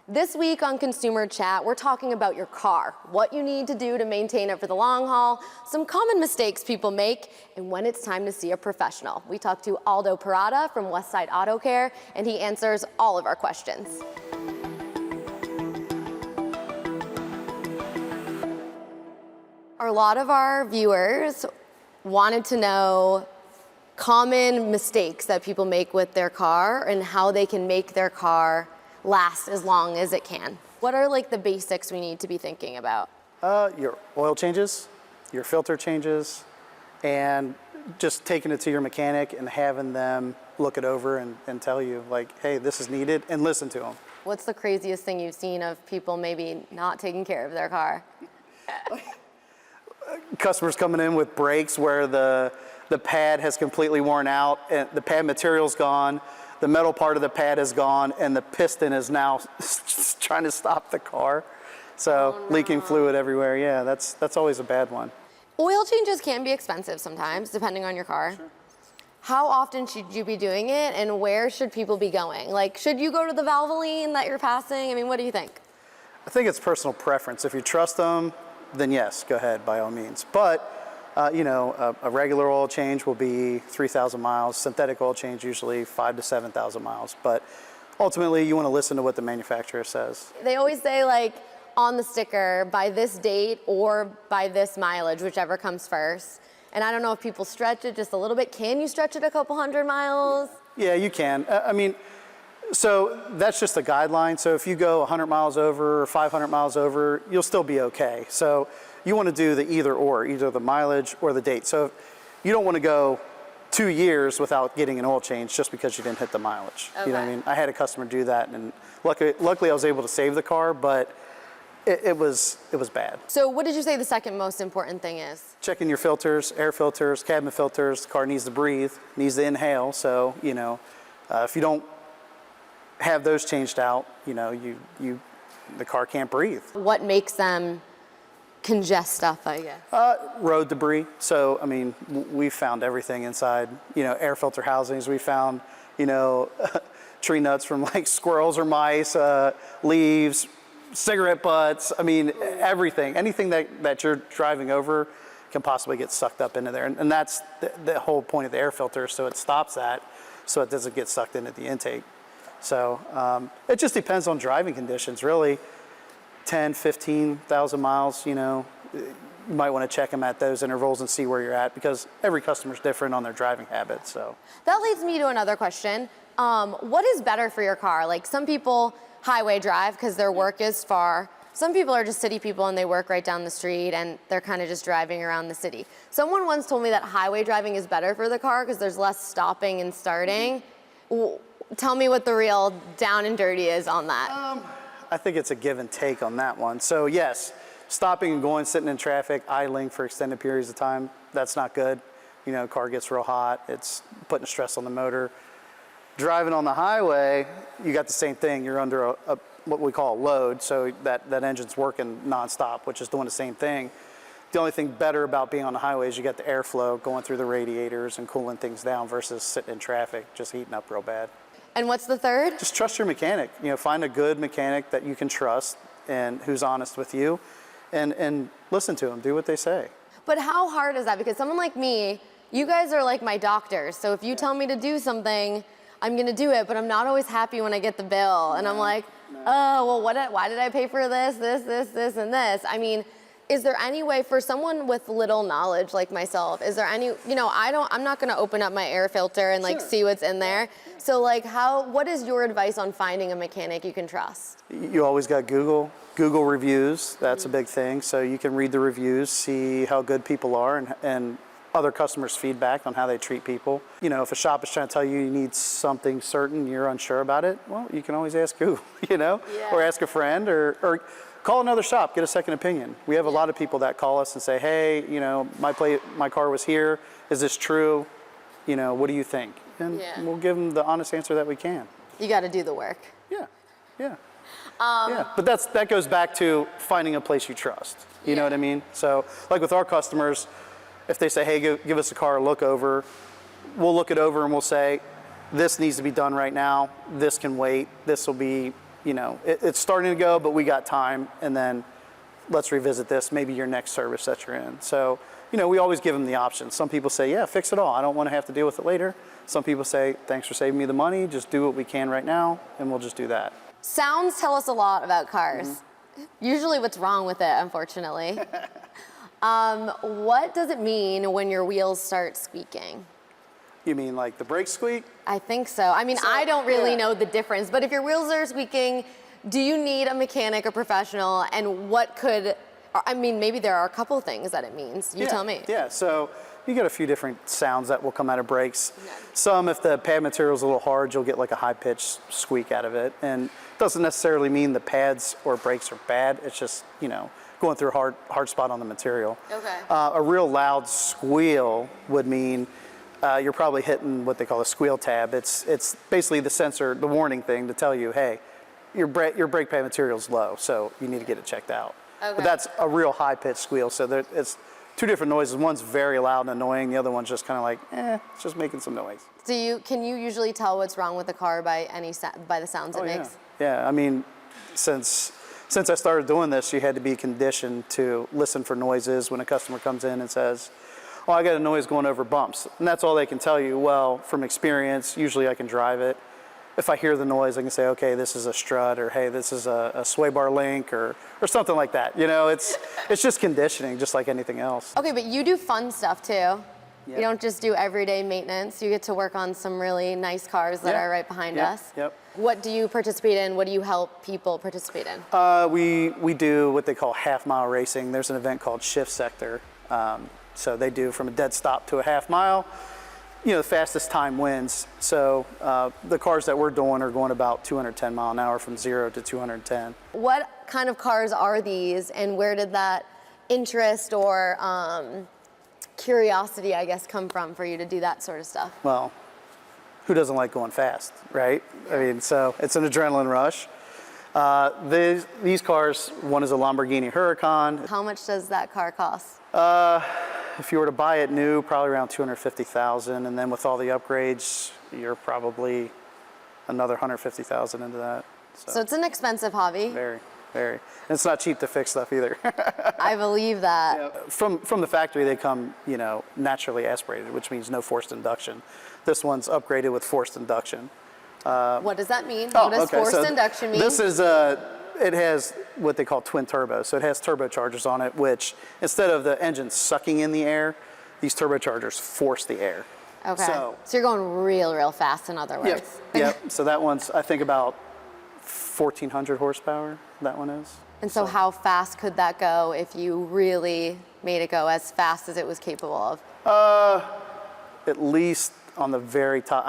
This week on Consumer Chat, we're talking about your car, what you need to do to maintain it for the long haul, some common mistakes people make, and when it's time to see a professional. We talked to Aldo Parada from Westside Auto Care, and he answers all of our questions. A lot of our viewers wanted to know common mistakes that people make with their car and how they can make their car last as long as it can. What are like the basics we need to be thinking about? Your oil changes, your filter changes, and just taking it to your mechanic and having them look it over and tell you like, hey, this is needed, and listen to them. What's the craziest thing you've seen of people maybe not taking care of their car? Customers coming in with brakes where the pad has completely worn out and the pad material's gone, the metal part of the pad is gone, and the piston is now trying to stop the car. So leaking fluid everywhere. Yeah, that's always a bad one. Oil changes can be expensive sometimes, depending on your car. Sure. How often should you be doing it, and where should people be going? Like, should you go to the Valvoline that you're passing? I mean, what do you think? I think it's personal preference. If you trust them, then yes, go ahead by all means. But a regular oil change will be 3,000 miles. Synthetic oil change usually 5,000 to 7,000 miles. But ultimately, you want to listen to what the manufacturer says. They always say like on the sticker, by this date or by this mileage, whichever comes first. And I don't know if people stretch it just a little bit. Can you stretch it a couple hundred miles? Yeah, you can. So that's just a guideline. So if you go 100 miles over or 500 miles over, you'll still be okay. So you want to do the either the mileage or the date. So you don't want to go 2 years without getting an oil change just because you didn't hit the mileage. Okay. You know what I mean? I had a customer do that, and luckily I was able to save the car, but it was bad. So what did you say the second most important thing is? Checking your filters, air filters, cabin filters. The car needs to breathe, needs to inhale. So if you don't have those changed out, the car can't breathe. What makes them congest up, I guess? Road debris. So, we found everything inside, air filter housings. We found, tree nuts from like squirrels or mice, leaves, cigarette butts. Everything. Anything that you're driving over can possibly get sucked up into there. And that's the whole point of the air filter, so it stops that, so it doesn't get sucked into the intake. So it just depends on driving conditions, really. 10, 15,000 miles, you might want to check them at those intervals and see where you're at, because every customer's different on their driving habits. So that leads me to another question. What is better for your car? Like, some people highway drive because their work is far. Some people are just city people and they work right down the street and they're kind of just driving around the city. Someone once told me that highway driving is better for the car because there's less stopping and starting. Tell me what the real down and dirty is on that. I think it's a give and take on that one. So yes, stopping and going, sitting in traffic, idling for extended periods of time, that's not good. Car gets real hot, it's putting stress on the motor. Driving on the highway, you got the same thing. You're under a what we call a load, so that engine's working nonstop, which is doing the same thing. The only thing better about being on the highway is you got the airflow going through the radiators and cooling things down versus sitting in traffic, just heating up real bad. And what's the third? Just trust your mechanic. Find a good mechanic that you can trust and who's honest with you, and listen to them. Do what they say. But how hard is that? Because someone like me, you guys are like my doctors. So if you tell me to do something, I'm going to do it. But I'm not always happy when I get the bill, and I'm like, oh, well, why did I pay for this, and this? Is there any way for someone with little knowledge like myself, is there any, I'm not going to open up my air filter and like see what's in there. So like what is your advice on finding a mechanic you can trust? You always got Google reviews. That's a big thing. So you can read the reviews, see how good people are and other customers' feedback on how they treat people. If a shop is trying to tell you need something certain, you're unsure about it, well, you can always ask Google, or ask a friend or call another shop, get a second opinion. We have a lot of people that call us and say, hey, my car was here. Is this true? What do you think? And we'll give them the honest answer that we can. You got to do the work. Yeah. But that goes back to finding a place you trust. You know what I mean? So like with our customers, if they say, hey, give us a car, look over, we'll look it over and we'll say, this needs to be done right now. This can wait. This will be it's starting to go, but we got time, and then let's revisit this, maybe your next service that you're in. So, we always give them the option. Some people say, yeah, fix it all. I don't want to have to deal with it later. Some people say, thanks for saving me the money. Just do what we can right now, and we'll just do that. Sounds tell us a lot about cars. Usually what's wrong with it, unfortunately. What does it mean when your wheels start squeaking? You mean like the brake squeak? I think so. I mean, I don't really know the difference, but if your wheels are squeaking, do you need a mechanic or professional, and maybe there are a couple things that it means. You tell me. Yeah, so you get a few different sounds that will come out of brakes. Okay. Some, if the pad material is a little hard, you'll get like a high-pitched squeak out of it. And it doesn't necessarily mean the pads or brakes are bad. It's just, going through a hard spot on the material. Okay. A real loud squeal would mean you're probably hitting what they call a squeal tab. It's basically the sensor, the warning thing to tell you, hey, your brake pad material is low, so you need to get it checked out. Okay. But that's a real high-pitched squeal, so it's two different noises. One's very loud and annoying. The other one's just kind of like, it's just making some noise. So can you usually tell what's wrong with the car by the sounds it makes? Yeah. I mean, since I started doing this, you had to be conditioned to listen for noises when a customer comes in and says, oh, I got a noise going over bumps. And that's all they can tell you. Well, from experience, usually I can drive it. If I hear the noise, I can say, okay, this is a strut, or hey, this is a sway bar link, or something like that. It's just conditioning, just like anything else. Okay, but you do fun stuff too. Yep. You don't just do everyday maintenance. You get to work on some really nice cars that are right behind us. Yep. What do you participate in? What do you help people participate in? We do what they call half-mile racing. There's an event called Shift Sector. So they do from a dead stop to a half mile. The fastest time wins. So the cars that we're doing are going about 210 mile an hour from 0 to 210. What kind of cars are these, and where did that interest or curiosity, I guess, come from for you to do that sort of stuff? Well, who doesn't like going fast, right? I mean, so it's an adrenaline rush. These cars, one is a Lamborghini Huracan. How much does that car cost? If you were to buy it new, probably around $250,000, and then with all the upgrades, you're probably another $150,000 into that. So it's an expensive hobby. Very, very. And it's not cheap to fix stuff either. I believe that. Yeah. From the factory, they come, naturally aspirated, which means no forced induction. This one's upgraded with forced induction. What does that mean? What does forced induction mean? This is it has what they call twin turbos. So it has turbochargers on it, which instead of the engine sucking in the air, these turbochargers force the air. Okay. So you're going real fast, in other words. Yep. So that one's, I think, about 1,400 horsepower, that one is. And so how fast could that go if you really made it go as fast as it was capable of? At least on the very top,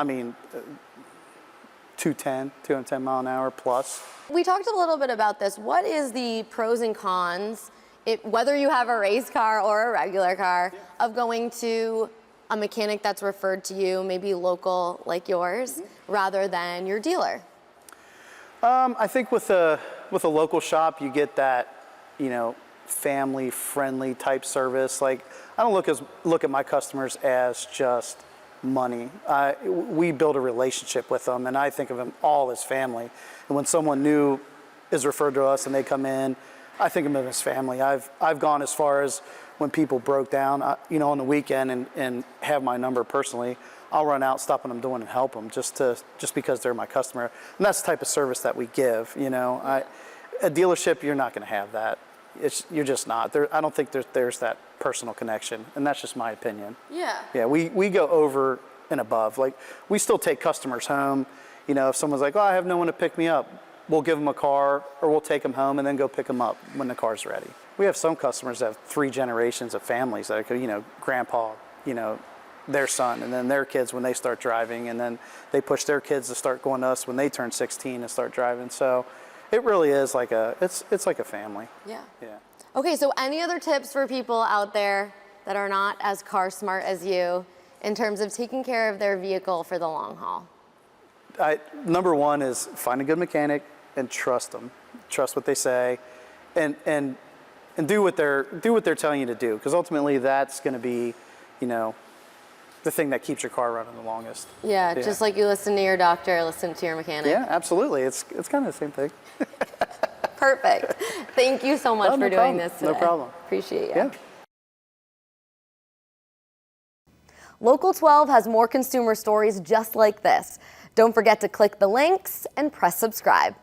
210 mile an hour plus. We talked a little bit about this. What is the pros and cons, whether you have a race car or a regular car, of going to a mechanic that's referred to you, maybe local like yours, rather than your dealer? I think with a local shop, you get that, family-friendly type service. Like, I don't look at my customers as just money. We build a relationship with them, and I think of them all as family. And when someone new is referred to us and they come in, I think of them as family. I've gone as far as when people broke down, on the weekend and have my number personally, I'll run out, stop what I'm doing, and help them just because they're my customer. And that's the type of service that we give. A dealership, you're not going to have that. You're just not. I don't think there's that personal connection, and that's just my opinion. Yeah. Yeah, we go over and above. Like, we still take customers home. If someone's like, oh, I have no one to pick me up, we'll give them a car, or we'll take them home and then go pick them up when the car's ready. We have some customers that have 3 generations of families that are, grandpa, their son, and then their kids when they start driving, and then they push their kids to start going to us when they turn 16 and start driving. So it really is like it's like a family. Yeah. Yeah. Okay, so any other tips for people out there that are not as car smart as you in terms of taking care of their vehicle for the long haul? Number one is find a good mechanic and trust them. Trust what they say, and do what they're telling you to do, because ultimately that's going to be, the thing that keeps your car running the longest. Yeah, just like you listen to your doctor, listen to your mechanic. Yeah, absolutely. It's kind of the same thing. Perfect. Thank you so much for doing this today. No problem. Appreciate you. Yeah. Local 12 has more consumer stories just like this. Don't forget to click the links and press subscribe.